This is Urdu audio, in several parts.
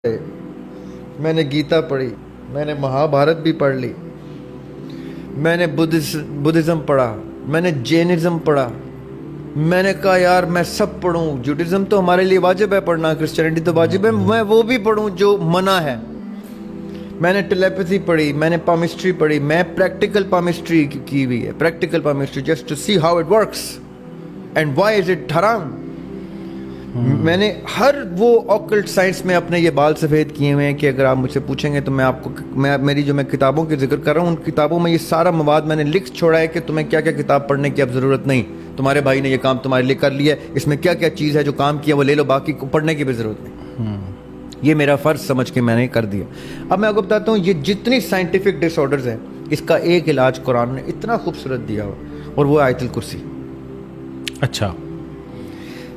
میں نے گیتا پڑھی، میں نے مہابھارت بھی پڑھ لی، میں نے بدھزم پڑھا، میں نے جینزم پڑھا. میں نے کہا یار میں سب پڑھوں. جوڈزم تو ہمارے لیے واجب ہے پڑھنا، کرسچینٹی تو واجب ہے، میں وہ بھی پڑھوں جو منع ہے. میں نے ٹیلیپیتھی پڑھی، میں نے پامسٹری پڑھی، میں پریکٹیکل پامسٹری کی ہوئی ہے، practical palmistry just to see how it works and why is it حرام. میں نے ہر وہ آکلٹ سائنس میں اپنے یہ بال سفید کیے ہوئے ہیں کہ اگر آپ مجھ سے پوچھیں گے تو میں آپ کو میری جو میں کتابوں کی ذکر کر رہا ہوں ان کتابوں میں یہ سارا مواد میں نے لکھ چھوڑا ہے کہ تمہیں کیا کیا کتاب پڑھنے کی اب ضرورت نہیں. تمہارے بھائی نے یہ کام تمہارے لیے کر لیا ہے، اس میں کیا کیا چیز ہے جو کام کیا وہ لے لو، باقی پڑھنے کی بھی ضرورت نہیں. یہ میرا فرض سمجھ کے میں نے کر دیا. اب میں آپ کو بتاتا ہوں یہ جتنی سائنٹیفک ڈس آرڈرز ہیں اس کا ایک علاج قرآن نے اتنا خوبصورت دیا ہوا اور وہ آیت الکرسی. اچھا،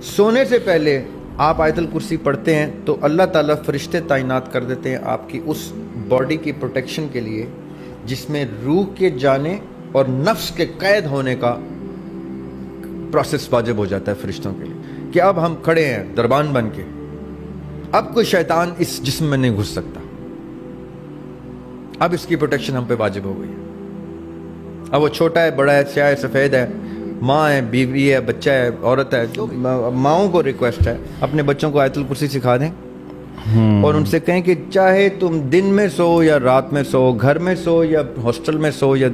سونے سے پہلے آپ آیت الکرسی پڑھتے ہیں تو اللہ تعالیٰ فرشتے تعینات کر دیتے ہیں آپ کی اس باڈی کی پروٹیکشن کے لیے جس میں روح کے جانے اور نفس کے قید ہونے کا پروسیس واجب ہو جاتا ہے فرشتوں کے لیے کہ اب ہم کھڑے ہیں دربان بن کے، اب کوئی شیطان اس جسم میں نہیں گھس سکتا، اب اس کی پروٹیکشن ہم پہ واجب ہو گئی. اب وہ چھوٹا ہے، بڑا ہے، سیاہ ہے، سفید ہے، ماں ہے، بیوی ہے، بچہ ہے، عورت ہے، جو ماؤں کو ریکویسٹ ہے اپنے بچوں کو آیت الکرسی سکھا دیں اور ان سے کہیں کہ چاہے تم دن میں سو یا رات میں سو، گھر میں سو یا ہاسٹل میں سو یا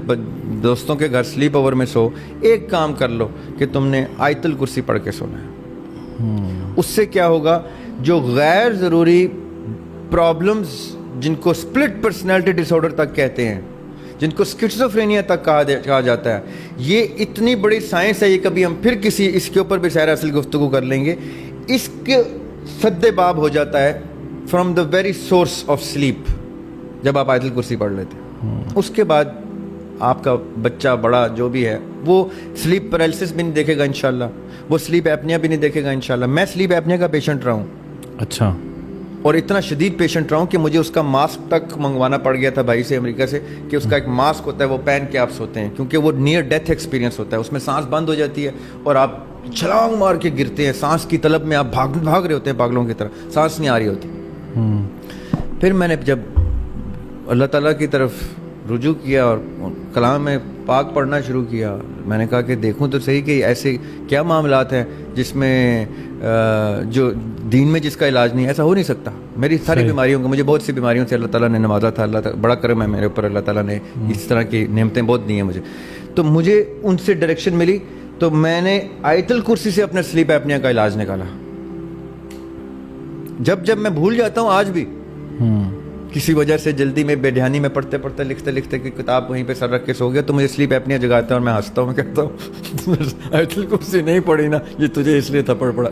دوستوں کے گھر سلیپ اوور میں سو، ایک کام کر لو کہ تم نے آیت الکرسی پڑھ کے سونا ہے. اس سے کیا ہوگا، جو غیر ضروری پرابلمز جن کو اسپلٹ پرسنالٹی ڈس آرڈر تک کہتے ہیں، جن کو اسکیزوفرینیا تک کہا جاتا ہے، یہ اتنی بڑی سائنس ہے، یہ کبھی ہم پھر کسی اس کے اوپر بھی سیر اصل گفتگو کر لیں گے. اس کے سد باب ہو جاتا ہے from the very source of sleep جب آپ آیت الکرسی پڑھ لیتے ہیں. اس کے بعد آپ کا بچہ بڑا جو بھی ہے وہ سلیپ پیرالسس بھی نہیں دیکھے گا انشاءاللہ، وہ سلیپ ایپنیا بھی نہیں دیکھے گا انشاءاللہ. میں سلیپ ایپنیا کا پیشنٹ رہا ہوں. اچھا، اور اتنا شدید پیشنٹ رہا ہوں کہ مجھے اس کا ماسک تک منگوانا پڑ گیا تھا بھائی سے امریکہ سے کہ اس کا ایک ماسک ہوتا ہے وہ پہن کے آپ سوتے ہیں، کیونکہ وہ نیئر ڈیتھ ایکسپیرینس ہوتا ہے، اس میں سانس بند ہو جاتی ہے اور آپ چھلانگ مار کے گرتے ہیں، سانس کی طلب میں آپ بھاگ رہے ہوتے ہیں پاگلوں کی طرح، سانس نہیں آ رہی ہوتی. پھر میں نے جب اللہ تعالیٰ کی طرف رجوع کیا اور کلام میں پاک پڑھنا شروع کیا، میں نے کہا کہ دیکھوں تو صحیح کہ ایسے کیا معاملات ہیں جس میں جو دین میں جس کا علاج نہیں، ایسا ہو نہیں سکتا. میری ساری بیماریوں کو، مجھے بہت سی بیماریوں سے اللہ تعالیٰ نے نوازا تھا، اللہ تعالیٰ بڑا کرم ہے میرے اوپر، اللہ تعالیٰ نے اس طرح کی نعمتیں بہت دی ہیں مجھے. تو مجھے ان سے ڈائریکشن ملی تو میں نے آیت الکرسی سے اپنے سلیپ ایپنیا کا علاج نکالا. جب میں بھول جاتا ہوں آج بھی کسی وجہ سے، جلدی میں، بے دھیانی میں، پڑھتے پڑھتے لکھتے کہ کتاب وہیں پہ سر رکھ کے سو گیا تو مجھے سلیپ ایپنیا جگاتا ہے اور میں ہنستا ہوں، میں کہتا ہوں آیت الکرسی نہیں پڑھی نا، یہ تجھے اس لیے تھپڑ پڑا.